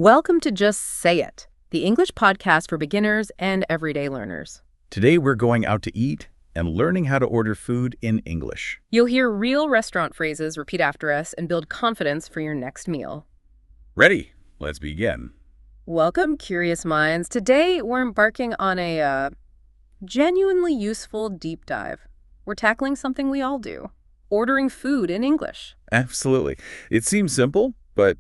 Welcome to Just Say It, the English podcast for beginners and everyday learners. Today we're going out to eat and learning how to order food in English. You'll hear real restaurant phrases repeat after us and build confidence for your next meal. Ready? Let's begin. Welcome, curious minds. Today we're embarking on a genuinely useful deep dive. We're tackling something we all do, ordering food in English. Absolutely. It seems simple, but,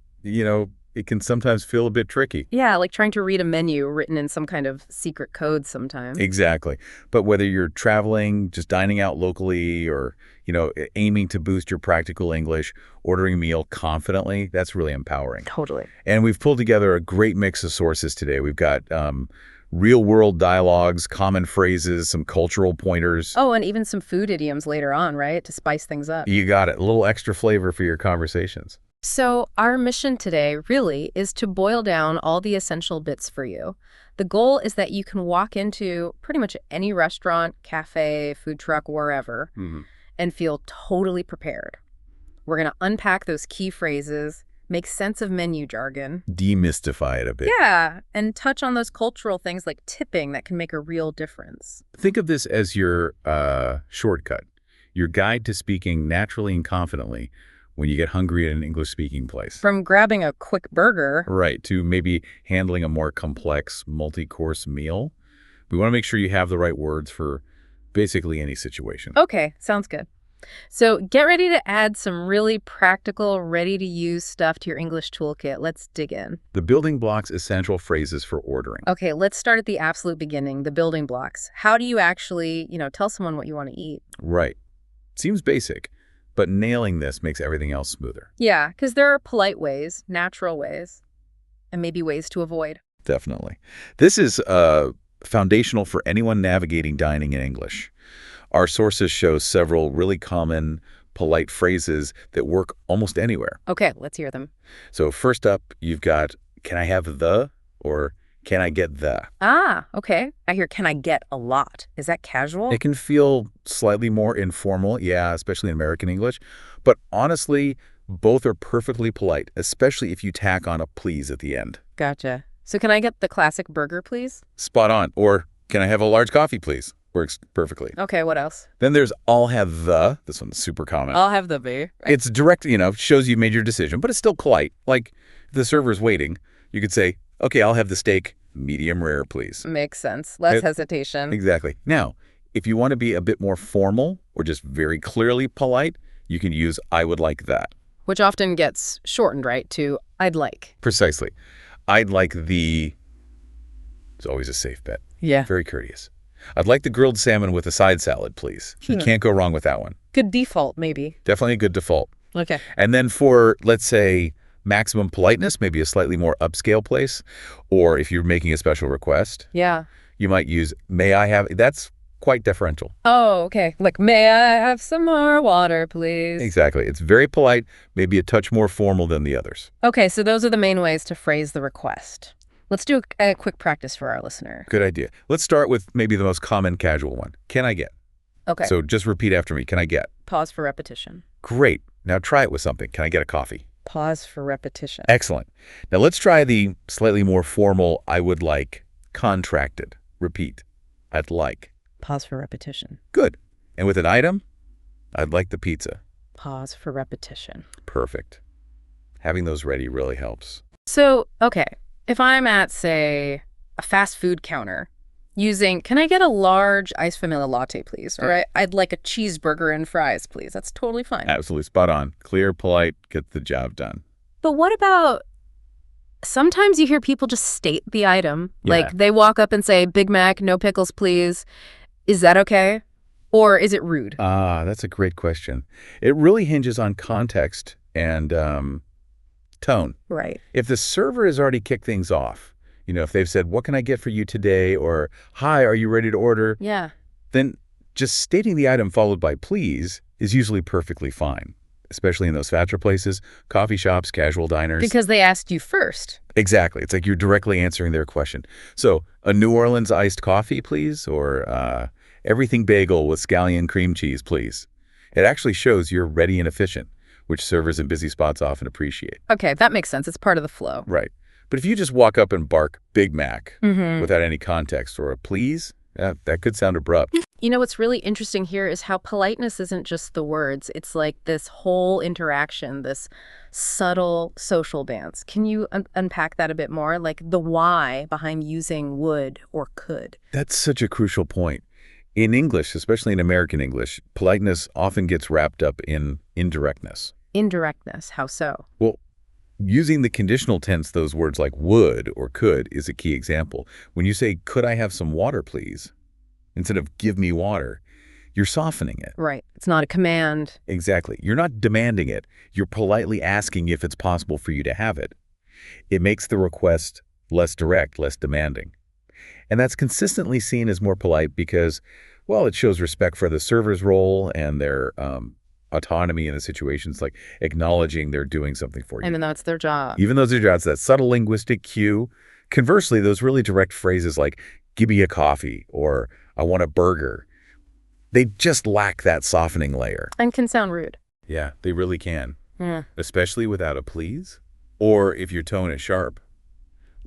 it can sometimes feel a bit tricky. Yeah, like trying to read a menu written in some kind of secret code sometimes. Exactly. But whether you're traveling, just dining out locally, or, aiming to boost your practical English, ordering a meal confidently, that's really empowering. Totally. And we've pulled together a great mix of sources today. We've got real-world dialogues, common phrases, some cultural pointers. Oh, and even some food idioms later on, right? To spice things up. You got it. A little extra flavor for your conversations. So our mission today really is to boil down all the essential bits for you. The goal is that you can walk into pretty much any restaurant, cafe, food truck, wherever, and feel totally prepared. We're going to unpack those key phrases, make sense of menu jargon. Demystify it a bit. Yeah, and touch on those cultural things like tipping that can make a real difference. Think of this as your shortcut, your guide to speaking naturally and confidently when you get hungry at an English-speaking place. From grabbing a quick burger. Right, to maybe handling a more complex multi-course meal. We want to make sure you have the right words for basically any situation. Okay, sounds good. So get ready to add some really practical, ready-to-use stuff to your English toolkit. Let's dig in. The building blocks essential phrases for ordering. Okay, let's start at the absolute beginning, the building blocks. How do you actually, tell someone what you want to eat? Right. Seems basic, but nailing this makes everything else smoother. Yeah, because there are polite ways, natural ways, and maybe ways to avoid. Definitely. This is foundational for anyone navigating dining in English. Our sources show several really common, polite phrases that work almost anywhere. Okay, let's hear them. So first up, you've got, can I have the, or can I get the? Ah, okay. I hear, can I get a lot? Is that casual? It can feel slightly more informal, yeah, especially in American English. But honestly, both are perfectly polite, especially if you tack on a please at the end. Gotcha. So can I get the classic burger, please? Spot on. Or can I have a large coffee, please? Works perfectly. Okay, what else? Then there's I'll have the. This one's super common. I'll have the beer. It's direct, shows you've made your decision, but it's still polite. Like if the server's waiting, you could say, okay, I'll have the steak medium rare, please. Makes sense. Less hesitation. Exactly. Now, if you want to be a bit more formal or just very clearly polite, you can use I would like that. Which often gets shortened, right, to I'd like. Precisely. I'd like the... It's always a safe bet. Yeah. Very courteous. I'd like the grilled salmon with a side salad, please. You can't go wrong with that one. Good default, maybe. Definitely a good default. Okay. And then for, let's say, maximum politeness, maybe a slightly more upscale place, or if you're making a special request, Yeah. you might use, may I have, that's quite deferential. Oh, okay. Like, may I have some more water, please? Exactly. It's very polite, maybe a touch more formal than the others. Okay, so those are the main ways to phrase the request. Let's do a quick practice for our listener. Good idea. Let's start with maybe the most common casual one. Can I get? Okay. So just repeat after me. Can I get? Pause for repetition. Great. Now try it with something. Can I get a coffee? Pause for repetition. Excellent. Now let's try the slightly more formal, I would like, contracted. Repeat. I'd like. Pause for repetition. Good. And with an item, I'd like the pizza. Pause for repetition. Perfect. Having those ready really helps. So, okay, if I'm at, say, a fast food counter using, can I get a large iced vanilla latte, please? Or I'd like a cheeseburger and fries, please. That's totally fine. Absolutely spot on. Clear, polite, get the job done. But what about, sometimes you hear people just state the item. Yeah. Like they walk up and say, Big Mac, no pickles, please. Is that okay? Or is it rude? That's a great question. It really hinges on context and tone. Right. If the server has already kicked things off, if they've said, what can I get for you today? Or, hi, are you ready to order? Yeah. Then just stating the item followed by please is usually perfectly fine, especially in those faster places, coffee shops, casual diners. Because they asked you first. Exactly. It's like you're directly answering their question. So a New Orleans iced coffee, please, or everything bagel with scallion cream cheese, please. It actually shows you're ready and efficient, which servers in busy spots often appreciate. Okay, that makes sense. It's part of the flow. Right. But if you just walk up and bark Big Mac Mm-hmm. without any context or a please, that could sound abrupt. You know, what's really interesting here is how politeness isn't just the words. It's like this whole interaction, this subtle social dance. Can you unpack that a bit more? Like the why behind using would or could. That's such a crucial point. In English, especially in American English, politeness often gets wrapped up in indirectness. Indirectness, how so? Well, using the conditional tense, those words like would or could is a key example. When you say, could I have some water, please? Instead of give me water, you're softening it. Right. It's not a command. Exactly. You're not demanding it. You're politely asking if it's possible for you to have it. It makes the request less direct, less demanding. And that's consistently seen as more polite because, well, it shows respect for the server's role and their autonomy in the situations, like acknowledging they're doing something for you. And then that's their job. Even those are jobs, that subtle linguistic cue. Conversely, those really direct phrases like, give me a coffee or I want a burger, they just lack that softening layer. And can sound rude. Yeah, they really can. Yeah. Especially without a please or if your tone is sharp.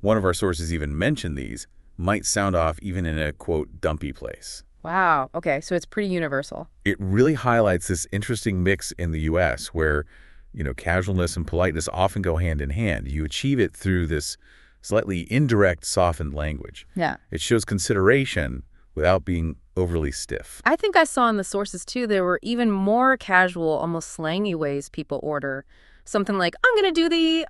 One of our sources even mentioned these might sound off even in a, quote, dumpy place. Wow. Okay. So it's pretty universal. It really highlights this interesting mix in the U.S. where, casualness and politeness often go hand in hand. You achieve it through this slightly indirect, softened language. Yeah. It shows consideration without being overly stiff. I think I saw in the sources, too, there were even more casual, almost slangy ways people order. Something like, I'm going to do the,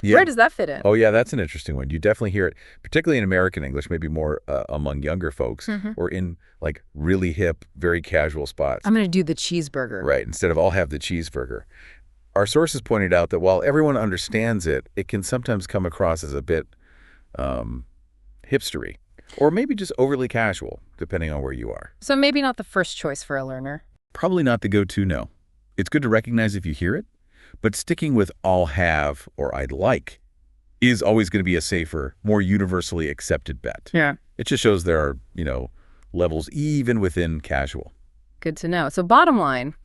where does that fit in? Oh, yeah, that's an interesting one. You definitely hear it, particularly in American English, maybe more among younger folks or in like really hip, very casual spots. I'm going to do the cheeseburger. Right, instead of I'll have the cheeseburger. Our sources pointed out that while everyone understands it, it can sometimes come across as a bit hipstery or maybe just overly casual, depending on where you are. So maybe not the first choice for a learner. Probably not the go-to, no. It's good to recognize if you hear it, but sticking with I'll have or I'd like is always going to be a safer, more universally accepted bet. Yeah. It just shows there are, levels even within casual. Good to know. So bottom line,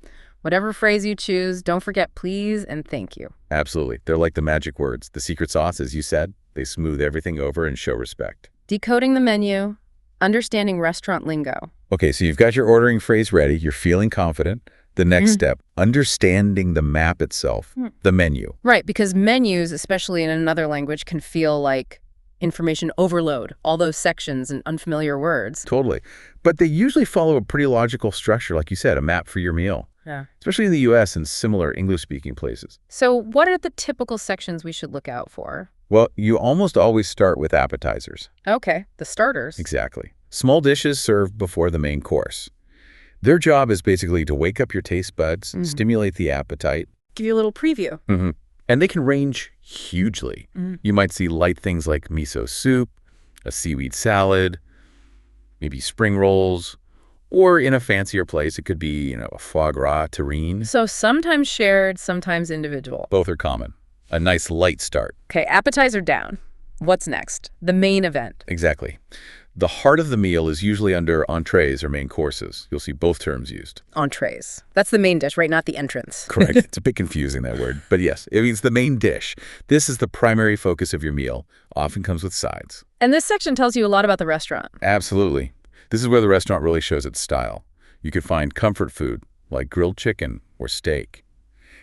whatever phrase you choose, don't forget please and thank you. Absolutely. They're like the magic words. The secret sauce, as you said, they smooth everything over and show respect. Decoding the menu, understanding restaurant lingo. Okay, so you've got your ordering phrase ready. You're feeling confident. The next step, understanding the map itself, the menu. Right, because menus, especially in another language, can feel like information overload, all those sections and unfamiliar words. Totally. But they usually follow a pretty logical structure, like you said, a map for your meal. Yeah. Especially in the U.S. and similar English-speaking places. So what are the typical sections we should look out for? Well, you almost always start with appetizers. Okay, the starters. Exactly. Small dishes served before the main course. Their job is basically to wake up your taste buds, stimulate the appetite. Give you a little preview. And they can range hugely. You might see light things like miso soup, a seaweed salad, maybe spring rolls, or in a fancier place, it could be, a foie gras terrine. So sometimes shared, sometimes individual. Both are common. A nice light start. Okay, appetizer down. What's next? The main event. Exactly. The heart of the meal is usually under entrees or main courses. You'll see both terms used. Entrees. That's the main dish, right? Not the entrance. Correct. It's a bit confusing, that word. But yes, it means the main dish. This is the primary focus of your meal. Often comes with sides. And this section tells you a lot about the restaurant. Absolutely. This is where the restaurant really shows its style. You could find comfort food like grilled chicken or steak.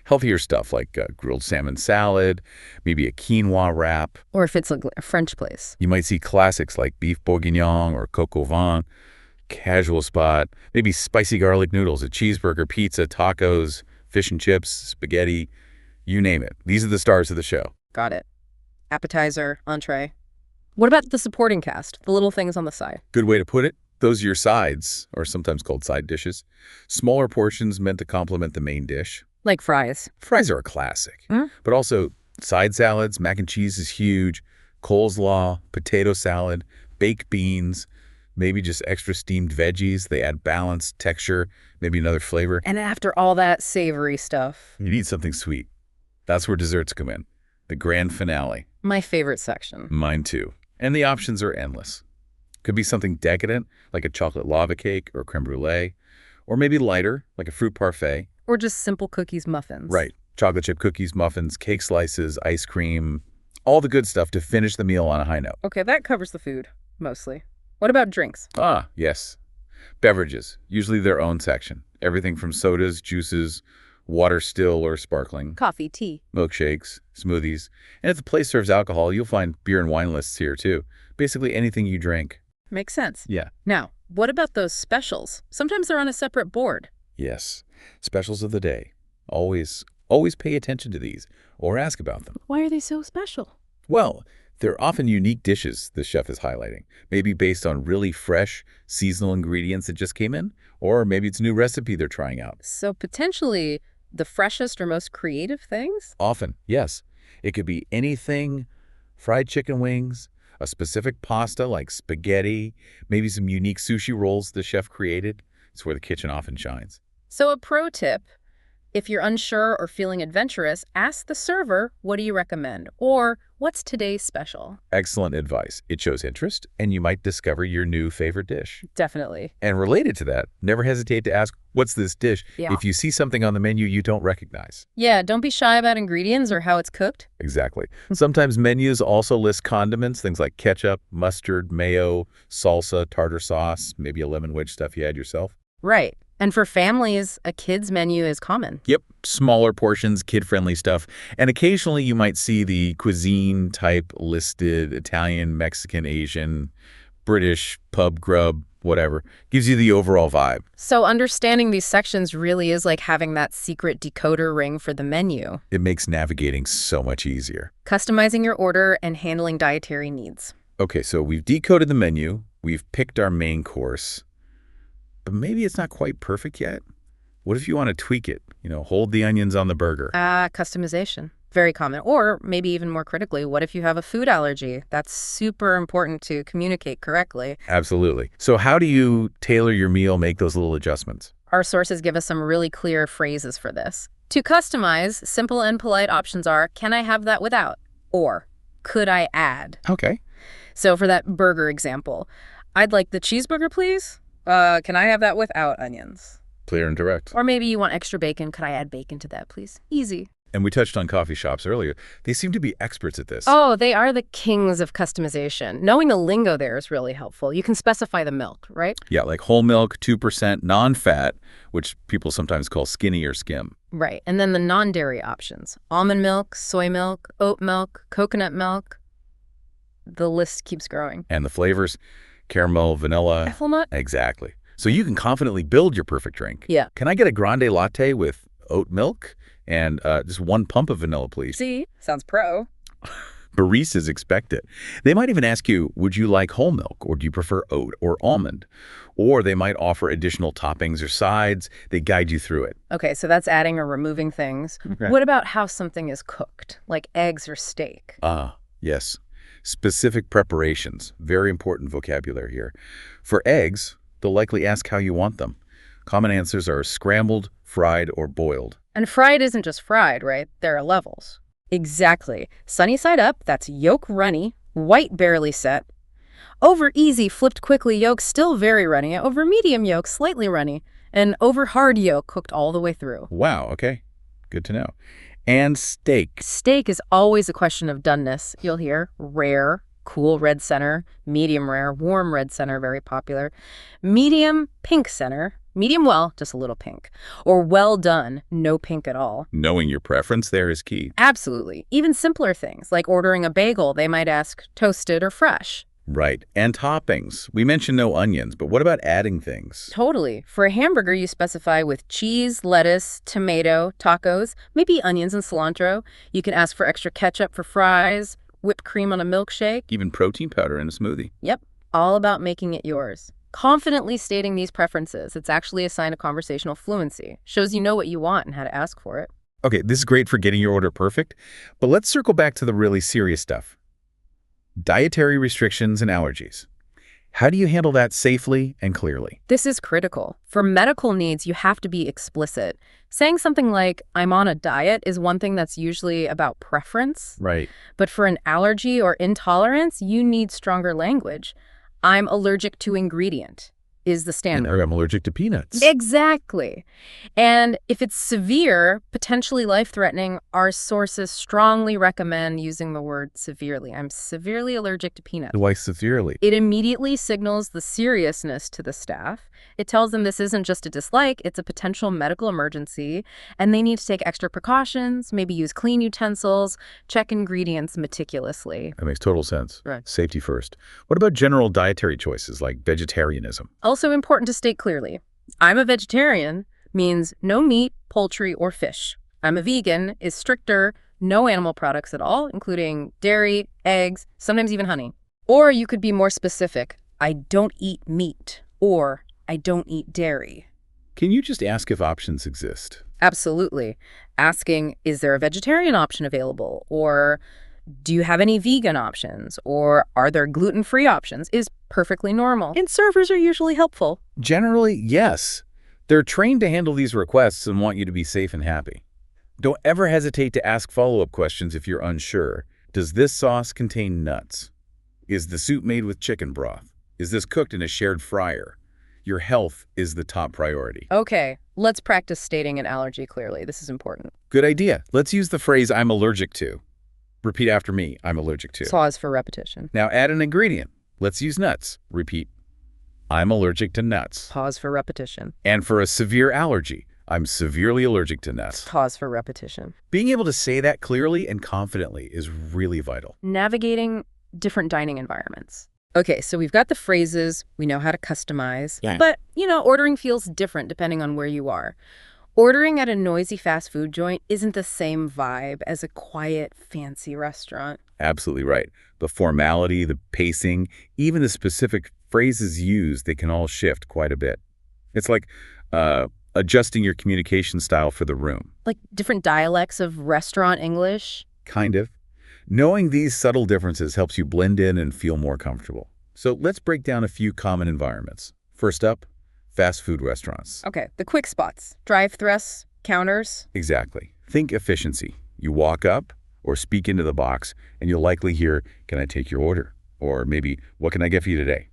Healthier stuff like grilled salmon salad, maybe a quinoa wrap. Or if it's like a French place. You might see classics like beef bourguignon or coq au vin. Casual spot, maybe spicy garlic noodles, a cheeseburger, pizza, tacos, fish and chips, spaghetti, you name it. These are the stars of the show. Got it. Appetizer, entree. What about the supporting cast, the little things on the side? Good way to put it. Those are your sides, or sometimes called side dishes. Smaller portions meant to complement the main dish. Like fries. Fries are a classic, but also side salads, mac and cheese is huge, coleslaw, potato salad, baked beans, maybe just extra steamed veggies. They add balance, texture, maybe another flavor. And after all that savory stuff. You need something sweet. That's where desserts come in. The grand finale. My favorite section. Mine too. And the options are endless. Could be something decadent, like a chocolate lava cake or creme brulee, or maybe lighter, like a fruit parfait. Or just simple cookies, muffins. Right. Chocolate chip cookies, muffins, cake slices, ice cream, All the good stuff to finish the meal on a high note. Okay, that covers the food, mostly. What about drinks? Ah, yes. Beverages, usually their own section. Everything from sodas, juices, water still or sparkling, Coffee, tea. milkshakes, smoothies. And if the place serves alcohol, you'll find beer and wine lists here too. Basically anything you drink. Makes sense. Yeah. Now, what about those specials? Sometimes they're on a separate board. Yes. Specials of the day. Always pay attention to these or ask about them. Why are they so special? Well, they're often unique dishes the chef is highlighting, maybe based on really fresh, seasonal ingredients that just came in, or maybe it's a new recipe they're trying out. So potentially the freshest or most creative things? Often, yes. It could be anything, fried chicken wings, a specific pasta like spaghetti, maybe some unique sushi rolls the chef created. It's where the kitchen often shines. So a pro tip, if you're unsure or feeling adventurous, ask the server, what do you recommend? Or what's today's special? Excellent advice. It shows interest, and you might discover your new favorite dish. Definitely. And related to that, never hesitate to ask, what's this dish? Yeah. If you see something on the menu you don't recognize. Yeah, don't be shy about ingredients or how it's cooked. Exactly. Sometimes menus also list condiments, things like ketchup, mustard, mayo, salsa, tartar sauce, maybe a lemon wedge stuff you had yourself. Right. And for families, a kid's menu is common. Yep, smaller portions, kid-friendly stuff. And occasionally you might see the cuisine type listed, Italian, Mexican, Asian, British, pub, grub, whatever. Gives you the overall vibe. So understanding these sections really is like having that secret decoder ring for the menu. It makes navigating so much easier. Customizing your order and handling dietary needs. Okay, so we've decoded the menu. We've picked our main course. But maybe it's not quite perfect yet. What if you want to tweak it? Hold the onions on the burger. Customization. Very common. Or maybe even more critically, what if you have a food allergy? That's super important to communicate correctly. Absolutely. So how do you tailor your meal, make those little adjustments? Our sources give us some really clear phrases for this. To customize, simple and polite options are, can I have that without? Or, could I add? Okay. So for that burger example, I'd like the cheeseburger, please. Can I have that without onions? Clear and direct. Or maybe you want extra bacon. Could I add bacon to that, please? Easy. And we touched on coffee shops earlier. They seem to be experts at this. Oh, they are the kings of customization. Knowing the lingo there is really helpful. You can specify the milk, right? Yeah, like whole milk, 2%, non-fat, which people sometimes call skinny or skim. Right. And then the non-dairy options. Almond milk, soy milk, oat milk, coconut milk. The list keeps growing. And the flavors, caramel, vanilla. Ethelnut? Exactly. So you can confidently build your perfect drink. Yeah. Can I get a grande latte with oat milk and just 1 pump of vanilla, please? See? Sounds pro. Baristas expect it. They might even ask you, would you like whole milk, or do you prefer oat or almond? Or they might offer additional toppings or sides. They guide you through it. Okay, so that's adding or removing things. Okay. What about how something is cooked, like eggs or steak? Yes. Specific preparations. Very important vocabulary here. For eggs, they'll likely ask how you want them. Common answers are scrambled, fried, or boiled. And fried isn't just fried, right? There are levels. Exactly. Sunny side up, that's yolk runny, white barely set. Over easy, flipped quickly yolk, still very runny. Over medium yolk, slightly runny. And over hard yolk, cooked all the way through. Wow, okay. Good to know. And steak. Steak is always a question of doneness. You'll hear rare, cool red center, medium rare, warm red center, very popular. Medium, pink center. Medium well, just a little pink. Or well done, no pink at all. Knowing your preference there is key. Absolutely. Even simpler things, like ordering a bagel, they might ask toasted or fresh. Right. And toppings. We mentioned no onions, but what about adding things? Totally. For a hamburger, you specify with cheese, lettuce, tomato, tacos, maybe onions and cilantro. You can ask for extra ketchup for fries, whipped cream on a milkshake. Even protein powder in a smoothie. Yep. All about making it yours. Confidently stating these preferences, it's actually a sign of conversational fluency. Shows you know what you want and how to ask for it. Okay, this is great for getting your order perfect, but let's circle back to the really serious stuff. Dietary restrictions and allergies. How do you handle that safely and clearly? This is critical. For medical needs, you have to be explicit. Saying something like, I'm on a diet, is one thing that's usually about preference. Right. But for an allergy or intolerance, you need stronger language. I'm allergic to ingredient. is the And standard. I'm allergic to peanuts. Exactly. And if it's severe, potentially life-threatening, our sources strongly recommend using the word severely. I'm severely allergic to peanuts. Why severely? It immediately signals the seriousness to the staff. It tells them this isn't just a dislike, it's a potential medical emergency, and they need to take extra precautions, maybe use clean utensils, check ingredients meticulously. That makes total sense. Right. Safety first. What about general dietary choices like vegetarianism? Also important to state clearly, I'm a vegetarian means no meat, poultry, or fish. I'm a vegan is stricter, no animal products at all, including dairy, eggs, sometimes even honey. Or you could be more specific, I don't eat meat, or I don't eat dairy. Can you just ask if options exist? Absolutely. Asking, is there a vegetarian option available? Or do you have any vegan options? Or are there gluten-free options? Is perfectly normal. And servers are usually helpful. Generally, yes. They're trained to handle these requests and want you to be safe and happy. Don't ever hesitate to ask follow-up questions if you're unsure. Does this sauce contain nuts? Is the soup made with chicken broth? Is this cooked in a shared fryer? Your health is the top priority. Okay, let's practice stating an allergy clearly. This is important. Good idea. Let's use the phrase I'm allergic to. Repeat after me, I'm allergic to. Pause for repetition. Now add an ingredient. Let's use nuts. Repeat, I'm allergic to nuts. Pause for repetition. And for a severe allergy, I'm severely allergic to nuts. Pause for repetition. Being able to say that clearly and confidently is really vital. Navigating different dining environments. Okay, so we've got the phrases, we know how to customize, Yeah. but, ordering feels different depending on where you are. Ordering at a noisy fast food joint isn't the same vibe as a quiet, fancy restaurant. Absolutely right. The formality, the pacing, even the specific phrases used, they can all shift quite a bit. It's like adjusting your communication style for the room. Like different dialects of restaurant English. Kind of. Knowing these subtle differences helps you blend in and feel more comfortable. So let's break down a few common environments. First up, fast food restaurants. Okay, the quick spots. Drive-thrus, counters. Exactly. Think efficiency. You walk up or speak into the box, and you'll likely hear, can I take your order? Or maybe, what can I get for you today?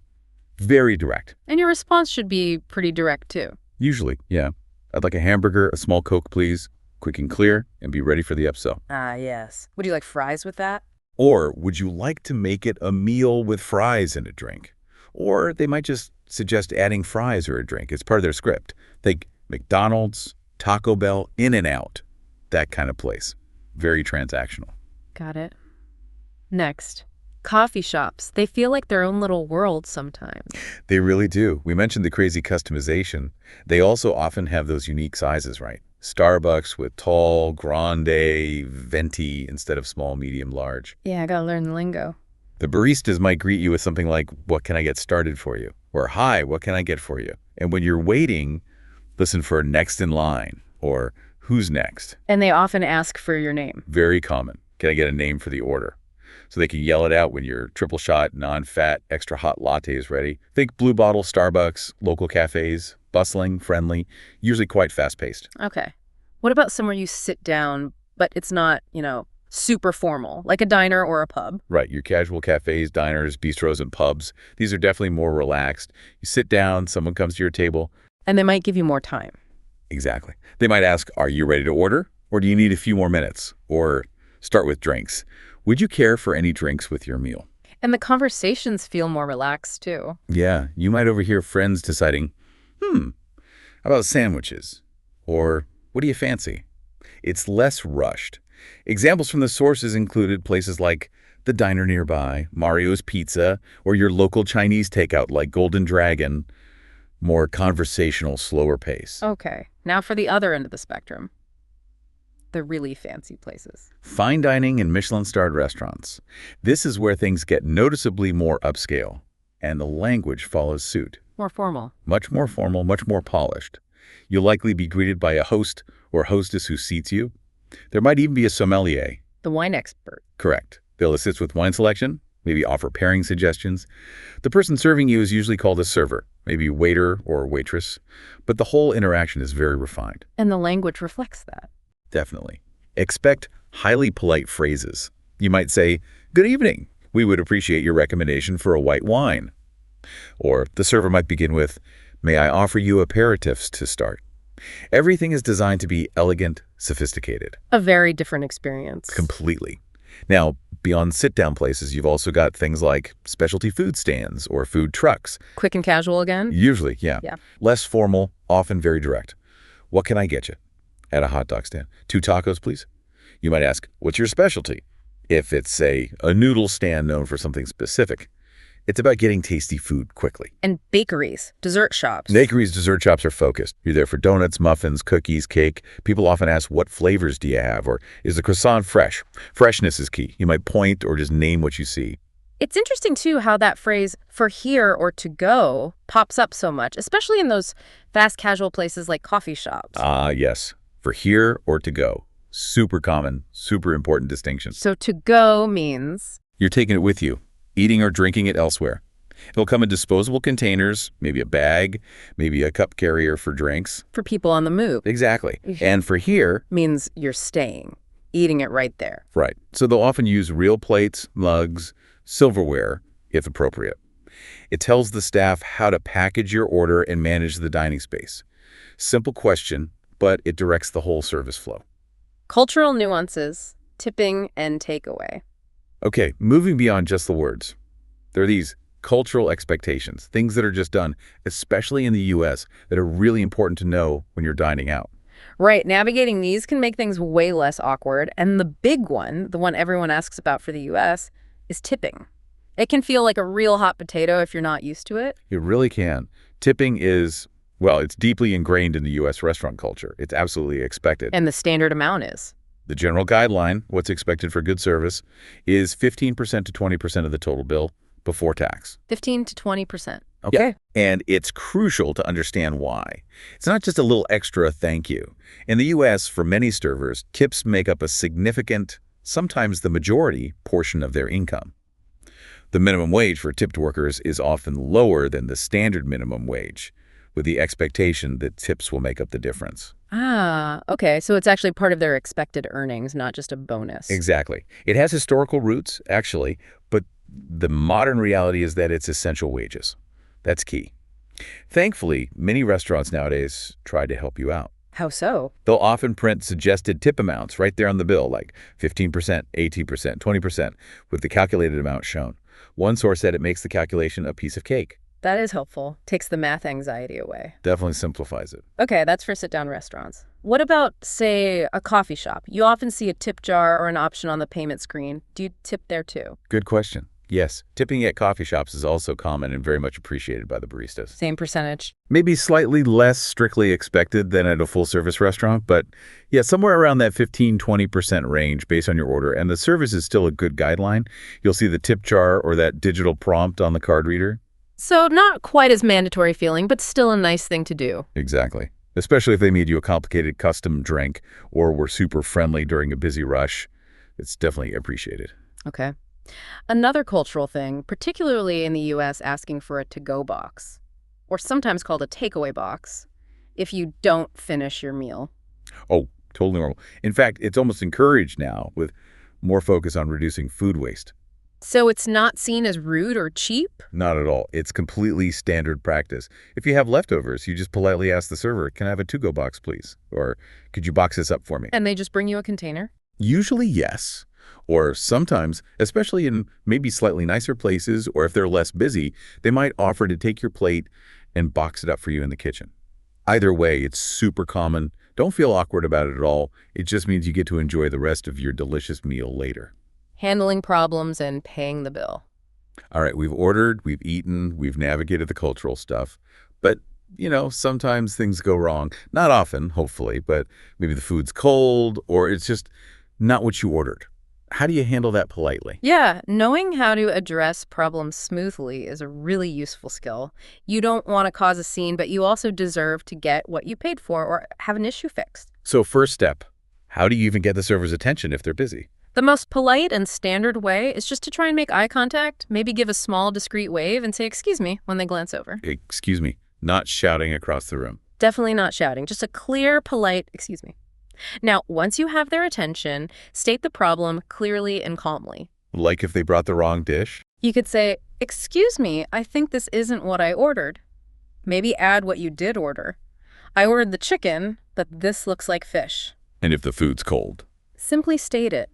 Very direct. And your response should be pretty direct, too. Usually, yeah. I'd like a hamburger, a small Coke, please. Quick and clear, and be ready for the upsell. Ah, yes. Would you like fries with that? Or would you like to make it a meal with fries and a drink? Or they might just suggest adding fries or a drink. It's part of their script. Think McDonald's, Taco Bell, In-N-Out, that kind of place. Very transactional. Got it. Next, coffee shops. They feel like their own little world sometimes. They really do. We mentioned the crazy customization. They also often have those unique sizes, right? Starbucks with tall, grande, venti instead of small, medium, large. Yeah, I gotta learn the lingo. The baristas might greet you with something like, what can I get started for you? Or, hi, what can I get for you? And when you're waiting, listen for next in line or who's next. And they often ask for your name. Very common. Can I get a name for the order? So they can yell it out when your triple shot, non-fat, extra hot latte is ready. Think Blue Bottle, Starbucks, local cafes, bustling, friendly, usually quite fast-paced. Okay. What about somewhere you sit down, but it's not, super formal, like a diner or a pub? Right, your casual cafes, diners, bistros, and pubs. These are definitely more relaxed. You sit down, someone comes to your table. And they might give you more time. Exactly. They might ask, are you ready to order? Or do you need a few more minutes? Or start with drinks. Would you care for any drinks with your meal? And the conversations feel more relaxed, too. Yeah, you might overhear friends deciding, how about sandwiches? Or what do you fancy? It's less rushed. Examples from the sources included places like the diner nearby, Mario's Pizza, or your local Chinese takeout like Golden Dragon. More conversational, slower pace. Okay. Now for the other end of the spectrum. The really fancy places. Fine dining and Michelin-starred restaurants. This is where things get noticeably more upscale, and the language follows suit. More formal. Much more formal, much more polished. You'll likely be greeted by a host or hostess who seats you. There might even be a sommelier. The wine expert. Correct. They'll assist with wine selection, maybe offer pairing suggestions. The person serving you is usually called a server, maybe waiter or waitress, but the whole interaction is very refined. And the language reflects that. Definitely. Expect highly polite phrases. You might say, good evening. We would appreciate your recommendation for a white wine. Or the server might begin with, "May I offer you aperitifs to start?" Everything is designed to be elegant, sophisticated. A very different experience. Completely. Now, beyond sit-down places, you've also got things like specialty food stands or food trucks. Quick and casual again? Usually, yeah. Yeah. Less formal, often very direct. "What can I get you?" At a hot dog stand. "2 tacos, please." You might ask, "What's your specialty?" If it's, say, a noodle stand known for something specific. It's about getting tasty food quickly. And bakeries, dessert shops. Bakeries, dessert shops are focused. You're there for donuts, muffins, cookies, cake. People often ask, "What flavors do you have?" Or, "Is the croissant fresh?" Freshness is key. You might point or just name what you see. It's interesting, too, how that phrase, "for here" or "to go," pops up so much, especially in those fast casual places like coffee shops. Yes. For here or to go. Super common, super important distinction. So to go means You're taking it with you, eating or drinking it elsewhere. It'll come in disposable containers, maybe a bag, maybe a cup carrier for drinks. for people on the move. Exactly. And for here, Means you're staying, eating it right there. right. So they'll often use real plates, mugs, silverware, if appropriate. It tells the staff how to package your order and manage the dining space. Simple question, but it directs the whole service flow. Cultural nuances, tipping, and takeaway. Okay, moving beyond just the words. There are these cultural expectations, things that are just done, especially in the U.S., that are really important to know when you're dining out. Right, navigating these can make things way less awkward. And the big one, the one everyone asks about for the U.S., is tipping. It can feel like a real hot potato if you're not used to it. It really can. Tipping is, well, it's deeply ingrained in the U.S. restaurant culture. It's absolutely expected. And the standard amount is. The general guideline, what's expected for good service, is 15% to 20% of the total bill before tax. 15 to 20%. Yeah. Okay. And it's crucial to understand why. It's not just a little extra thank you. In the U.S., for many servers, tips make up a significant, sometimes the majority, portion of their income. The minimum wage for tipped workers is often lower than the standard minimum wage, with the expectation that tips will make up the difference. Okay. So it's actually part of their expected earnings, not just a bonus. Exactly. It has historical roots, actually, but the modern reality is that it's essential wages. That's key. Thankfully, many restaurants nowadays try to help you out. How so? They'll often print suggested tip amounts right there on the bill, like 15%, 18%, 20%, with the calculated amount shown. One source said it makes the calculation a piece of cake. That is helpful. Takes the math anxiety away. Definitely simplifies it. Okay, that's for sit-down restaurants. What about, say, a coffee shop? You often see a tip jar or an option on the payment screen. Do you tip there too? Good question. Yes, tipping at coffee shops is also common and very much appreciated by the baristas. Same percentage. Maybe slightly less strictly expected than at a full-service restaurant, but yeah, somewhere around that 15–20% range based on your order, and the service is still a good guideline. You'll see the tip jar or that digital prompt on the card reader. So not quite as mandatory feeling, but still a nice thing to do. Exactly. Especially if they made you a complicated custom drink or were super friendly during a busy rush. It's definitely appreciated. Okay. Another cultural thing, particularly in the U.S., asking for a to-go box, or sometimes called a takeaway box, if you don't finish your meal. Oh, totally normal. In fact, it's almost encouraged now with more focus on reducing food waste. So it's not seen as rude or cheap? Not at all. It's completely standard practice. If you have leftovers, you just politely ask the server, "Can I have a to-go box, please?" Or, "Could you box this up for me?" And they just bring you a container? Usually, yes. Or sometimes, especially in maybe slightly nicer places, or if they're less busy, they might offer to take your plate and box it up for you in the kitchen. Either way, it's super common. Don't feel awkward about it at all. It just means you get to enjoy the rest of your delicious meal later. Handling problems and paying the bill. All right, we've ordered, we've eaten, we've navigated the cultural stuff. But, sometimes things go wrong. Not often, hopefully, but maybe the food's cold or it's just not what you ordered. How do you handle that politely? Yeah, knowing how to address problems smoothly is a really useful skill. You don't want to cause a scene, but you also deserve to get what you paid for or have an issue fixed. So first step, how do you even get the server's attention if they're busy? The most polite and standard way is just to try and make eye contact, maybe give a small, discreet wave and say, "Excuse me," when they glance over. Excuse me, not shouting across the room. Definitely not shouting, just a clear, polite, "Excuse me." Now, once you have their attention, state the problem clearly and calmly. Like if they brought the wrong dish? You could say, "Excuse me, I think this isn't what I ordered." Maybe add what you did order. "I ordered the chicken, but this looks like fish." And if the food's cold? Simply state it.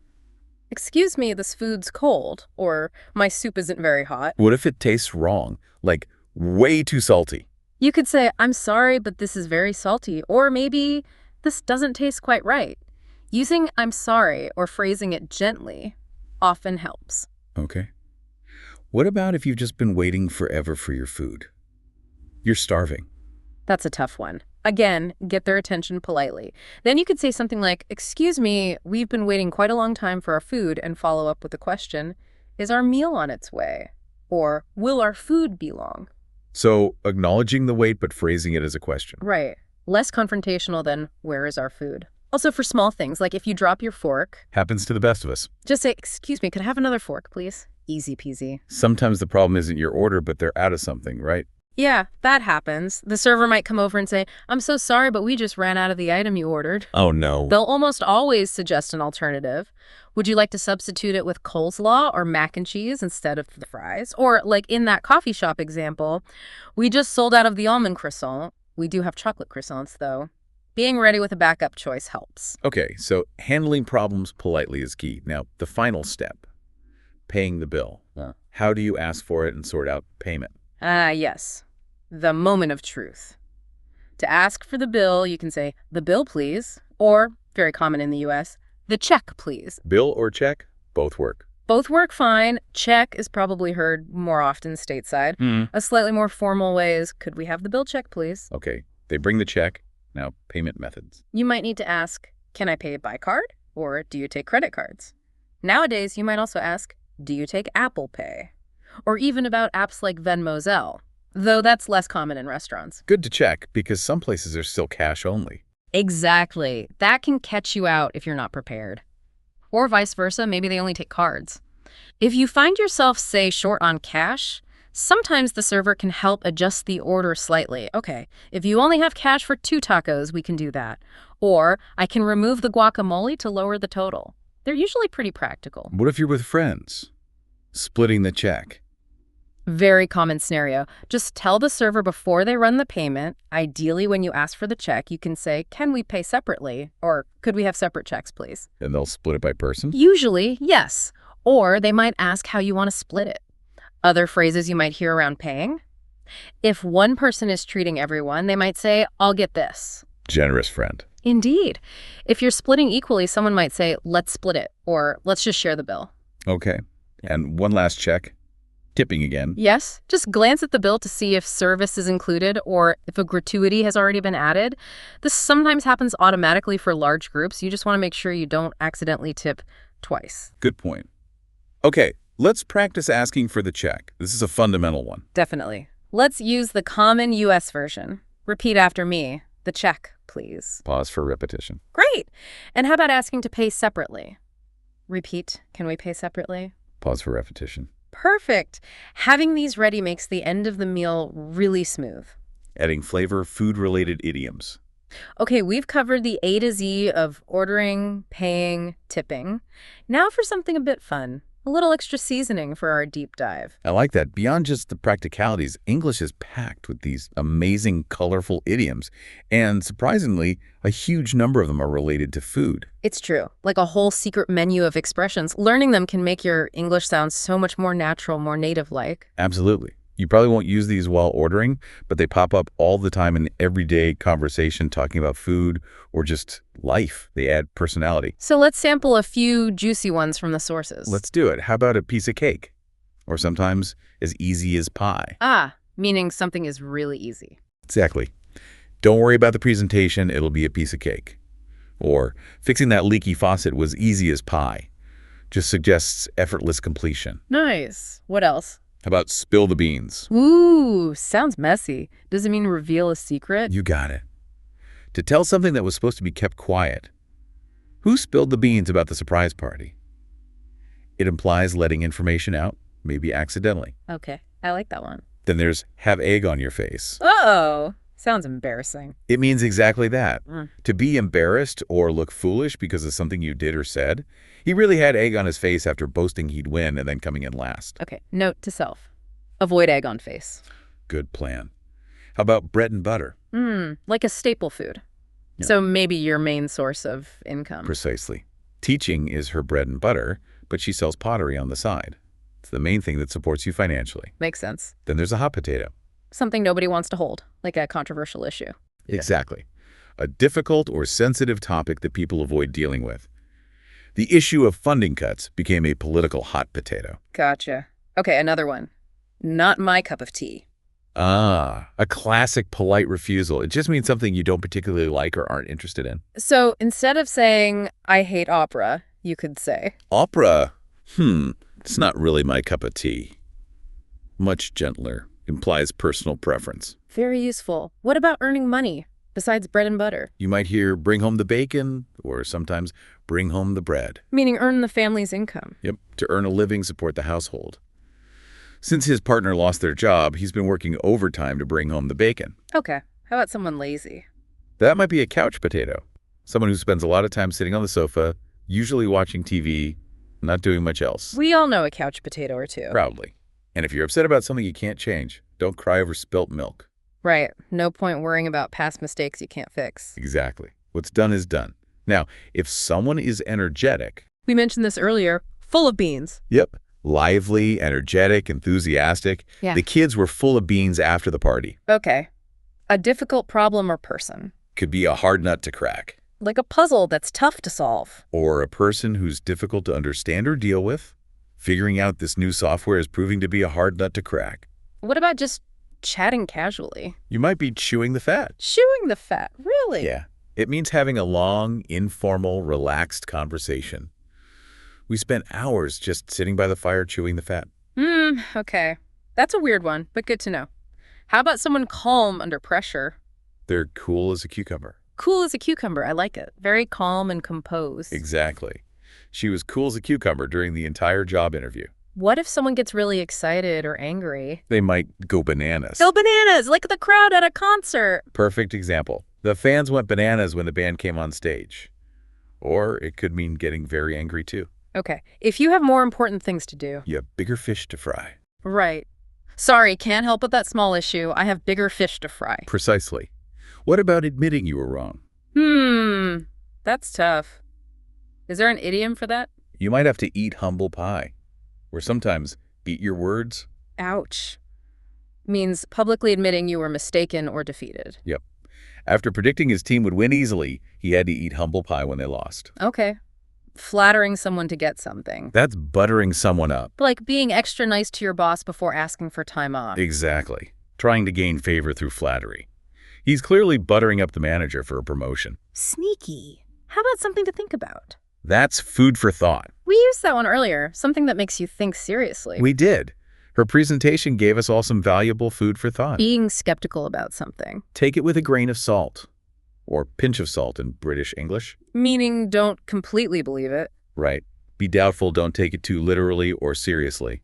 "Excuse me, this food's cold," or "My soup isn't very hot." What if it tastes wrong? Like, way too salty? You could say, "I'm sorry, but this is very salty," or maybe, "This doesn't taste quite right." Using "I'm sorry" or phrasing it gently often helps. Okay. What about if you've just been waiting forever for your food? You're starving. That's a tough one. Again, get their attention politely. Then you could say something like, "Excuse me, we've been waiting quite a long time for our food," and follow up with the question, "Is our meal on its way?" Or, "Will our food be long?" So, acknowledging the wait but phrasing it as a question. Right. Less confrontational than, "Where is our food?" Also for small things, like if you drop your fork, Happens to the best of us. just say, "Excuse me, could I have another fork, please?" Easy peasy. Sometimes the problem isn't your order, but they're out of something, right? Yeah, that happens. The server might come over and say, "I'm so sorry, but we just ran out of the item you ordered." Oh, no. They'll almost always suggest an alternative. "Would you like to substitute it with coleslaw or mac and cheese instead of the fries?" Or like in that coffee shop example, "We just sold out of the almond croissant. We do have chocolate croissants, though." Being ready with a backup choice helps. Okay, so handling problems politely is key. Now, the final step, paying the bill. How do you ask for it and sort out payment? Yes. The moment of truth. To ask for the bill, you can say, "The bill, please," or, very common in the US, "The check, please." Bill or check? Both work. Both work fine. Check is probably heard more often stateside. A slightly more formal way is, "Could we have the bill check, please?" Okay, they bring the check. Now, payment methods. You might need to ask, "Can I pay by card?" Or, "Do you take credit cards?" Nowadays, you might also ask, "Do you take Apple Pay?" Or even about apps like Venmo Zelle, though that's less common in restaurants. Good to check, because some places are still cash only. Exactly. That can catch you out if you're not prepared. Or vice versa, maybe they only take cards. If you find yourself, say, short on cash, sometimes the server can help adjust the order slightly. "Okay, if you only have cash for 2 tacos, we can do that." Or, "I can remove the guacamole to lower the total." They're usually pretty practical. What if you're with friends? Splitting the check. Very common scenario. Just tell the server before they run the payment. Ideally, when you ask for the check, you can say, "Can we pay separately?" Or, "Could we have separate checks, please?" And they'll split it by person? Usually, yes. Or they might ask how you want to split it. Other phrases you might hear around paying. If one person is treating everyone, they might say, "I'll get this." Generous friend. Indeed. If you're splitting equally, someone might say, "Let's split it," or "Let's just share the bill." Okay. And one last check. Tipping again. Yes, just glance at the bill to see if service is included or if a gratuity has already been added. This sometimes happens automatically for large groups. You just want to make sure you don't accidentally tip twice. Good point. Okay, let's practice asking for the check. This is a fundamental one. Definitely. Let's use the common US version. Repeat after me. "The check, please." Pause for repetition. Great. And how about asking to pay separately? Repeat, "Can we pay separately?" Pause for repetition. Perfect. Having these ready makes the end of the meal really smooth. Adding flavor, food-related idioms. Okay, we've covered the A to Z of ordering, paying, tipping. Now for something a bit fun. A little extra seasoning for our deep dive. I like that. Beyond just the practicalities, English is packed with these amazing, colorful idioms. And surprisingly, a huge number of them are related to food. It's true. Like a whole secret menu of expressions. Learning them can make your English sound so much more natural, more native-like. Absolutely. You probably won't use these while ordering, but they pop up all the time in everyday conversation talking about food or just life. They add personality. So let's sample a few juicy ones from the sources. Let's do it. How about a piece of cake? Or sometimes as easy as pie. Meaning something is really easy. Exactly. Don't worry about the presentation. It'll be a piece of cake. Or fixing that leaky faucet was easy as pie. Just suggests effortless completion. Nice. What else? How about spill the beans? Ooh, sounds messy. Does it mean reveal a secret? You got it. To tell something that was supposed to be kept quiet. Who spilled the beans about the surprise party? It implies letting information out, maybe accidentally. Okay, I like that one. Then there's have egg on your face. Uh-oh. Sounds embarrassing. It means exactly that. Mm. To be embarrassed or look foolish because of something you did or said. He really had egg on his face after boasting he'd win and then coming in last. Okay, note to self. Avoid egg on face. Good plan. How about bread and butter? Like a staple food. Yeah. So maybe your main source of income. Precisely. Teaching is her bread and butter, but she sells pottery on the side. It's the main thing that supports you financially. Makes sense. Then there's a hot potato. Something nobody wants to hold, like a controversial issue. Exactly. A difficult or sensitive topic that people avoid dealing with. The issue of funding cuts became a political hot potato. Gotcha. Okay, another one. Not my cup of tea. Ah, a classic polite refusal. It just means something you don't particularly like or aren't interested in. So instead of saying, I hate opera, you could say, Opera? It's not really my cup of tea. Much gentler. Implies personal preference. very useful. What about earning money, besides bread and butter? You might hear bring home the bacon, or sometimes bring home the bread. Meaning earn the family's income. Yep, to earn a living, support the household. Since his partner lost their job, he's been working overtime to bring home the bacon. Okay, how about someone lazy? That might be a couch potato. Someone who spends a lot of time sitting on the sofa, usually watching TV, not doing much else. We all know a couch potato or two. Proudly. And if you're upset about something you can't change, don't cry over spilt milk. Right, no point worrying about past mistakes you can't fix. Exactly. What's done is done. Now, if someone is energetic, We mentioned this earlier, full of beans. yep, lively, energetic, enthusiastic, Yeah. the kids were full of beans after the party. Okay, a difficult problem or person. Could be a hard nut to crack. Like a puzzle that's tough to solve. Or a person who's difficult to understand or deal with. Figuring out this new software is proving to be a hard nut to crack. What about just chatting casually? You might be chewing the fat. Chewing the fat, really? Yeah. It means having a long, informal, relaxed conversation. We spent hours just sitting by the fire chewing the fat. Okay. That's a weird one, but good to know. How about someone calm under pressure? They're cool as a cucumber. Cool as a cucumber, I like it. Very calm and composed. Exactly. She was cool as a cucumber during the entire job interview. What if someone gets really excited or angry? They might go bananas. Go bananas, like the crowd at a concert. Perfect example. The fans went bananas when the band came on stage. Or it could mean getting very angry too. Okay, if you have more important things to do. You have bigger fish to fry. Right. Sorry, can't help with that small issue. I have bigger fish to fry. Precisely. What about admitting you were wrong? That's tough. Is there an idiom for that? You might have to eat humble pie. Or sometimes eat your words. Ouch. Means publicly admitting you were mistaken or defeated. Yep. After predicting his team would win easily, he had to eat humble pie when they lost. Okay. Flattering someone to get something. That's buttering someone up. Like being extra nice to your boss before asking for time off. Exactly. Trying to gain favor through flattery. He's clearly buttering up the manager for a promotion. Sneaky. How about something to think about? That's food for thought. We used that one earlier, something that makes you think seriously. We did. Her presentation gave us all some valuable food for thought. Being skeptical about something. Take it with a grain of salt. Or pinch of salt in British English. Meaning don't completely believe it. Right. Be doubtful, don't take it too literally or seriously.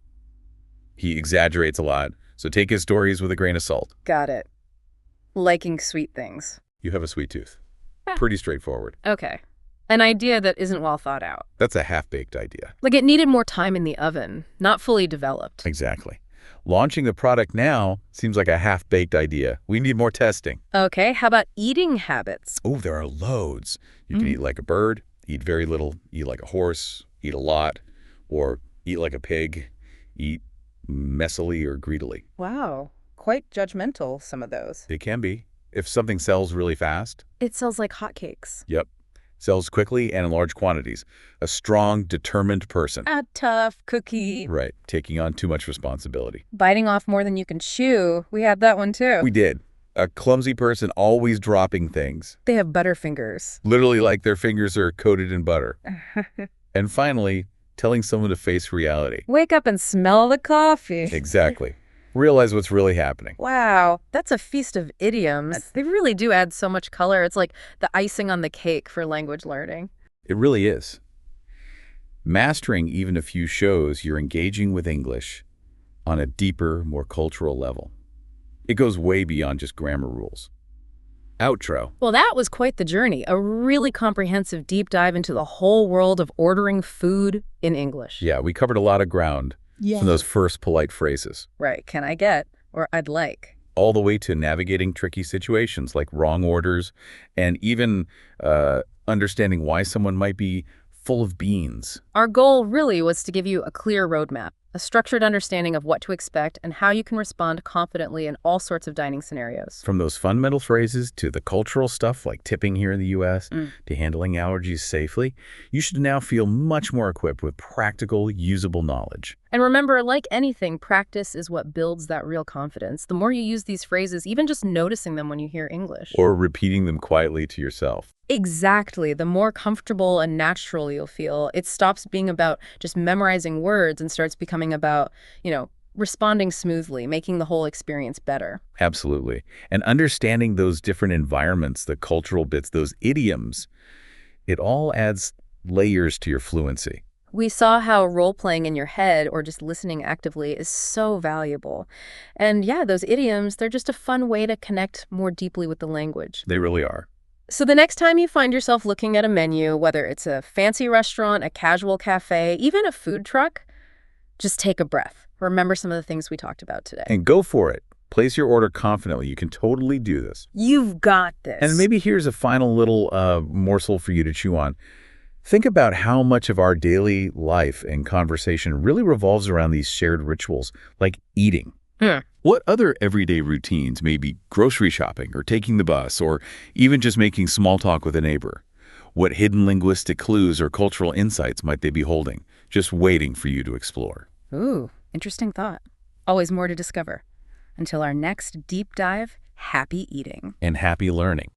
He exaggerates a lot, so take his stories with a grain of salt. Got it. Liking sweet things. You have a sweet tooth. Pretty straightforward. Okay. An idea that isn't well thought out. That's a half-baked idea. Like it needed more time in the oven, not fully developed. Exactly. Launching the product now seems like a half-baked idea. We need more testing. Okay, how about eating habits? Oh, there are loads. You can eat like a bird, eat very little, eat like a horse, eat a lot, or eat like a pig, eat messily or greedily. Wow, quite judgmental, some of those. They can be. If something sells really fast, It sells like hotcakes. yep, sells quickly and in large quantities. A strong, determined person. A tough cookie. Right, taking on too much responsibility. Biting off more than you can chew. We had that one too. We did. A clumsy person always dropping things. They have butterfingers. Literally like their fingers are coated in butter. And finally, telling someone to face reality. Wake up and smell the coffee. Exactly. Realize what's really happening. Wow, that's a feast of idioms. They really do add so much color. It's like the icing on the cake for language learning. It really is. Mastering even a few shows you're engaging with English on a deeper, more cultural level. It goes way beyond just grammar rules. Outro. Well, that was quite the journey. A really comprehensive deep dive into the whole world of ordering food in English. Yeah, we covered a lot of ground. from those first polite phrases, Right. Can I get, or I'd like. all the way to navigating tricky situations like wrong orders and even understanding why someone might be full of beans. Our goal really was to give you a clear roadmap, a structured understanding of what to expect and how you can respond confidently in all sorts of dining scenarios. From those fundamental phrases to the cultural stuff like tipping here in the U.S. to handling allergies safely, you should now feel much more equipped with practical, usable knowledge. And remember, like anything, practice is what builds that real confidence. The more you use these phrases, even just noticing them when you hear English. Or repeating them quietly to yourself. Exactly. The more comfortable and natural you'll feel. It stops being about just memorizing words and starts becoming about, responding smoothly, making the whole experience better. Absolutely. And understanding those different environments, the cultural bits, those idioms, it all adds layers to your fluency. We saw how role-playing in your head or just listening actively is so valuable. And yeah, those idioms, they're just a fun way to connect more deeply with the language. They really are. So the next time you find yourself looking at a menu, whether it's a fancy restaurant, a casual cafe, even a food truck, just take a breath. Remember some of the things we talked about today. And go for it. Place your order confidently. You can totally do this. You've got this. And maybe here's a final little morsel for you to chew on. Think about how much of our daily life and conversation really revolves around these shared rituals, like eating. What other everyday routines, maybe grocery shopping or taking the bus or even just making small talk with a neighbor? What hidden linguistic clues or cultural insights might they be holding, just waiting for you to explore? Ooh, interesting thought. Always more to discover. Until our next deep dive, happy eating. And happy learning.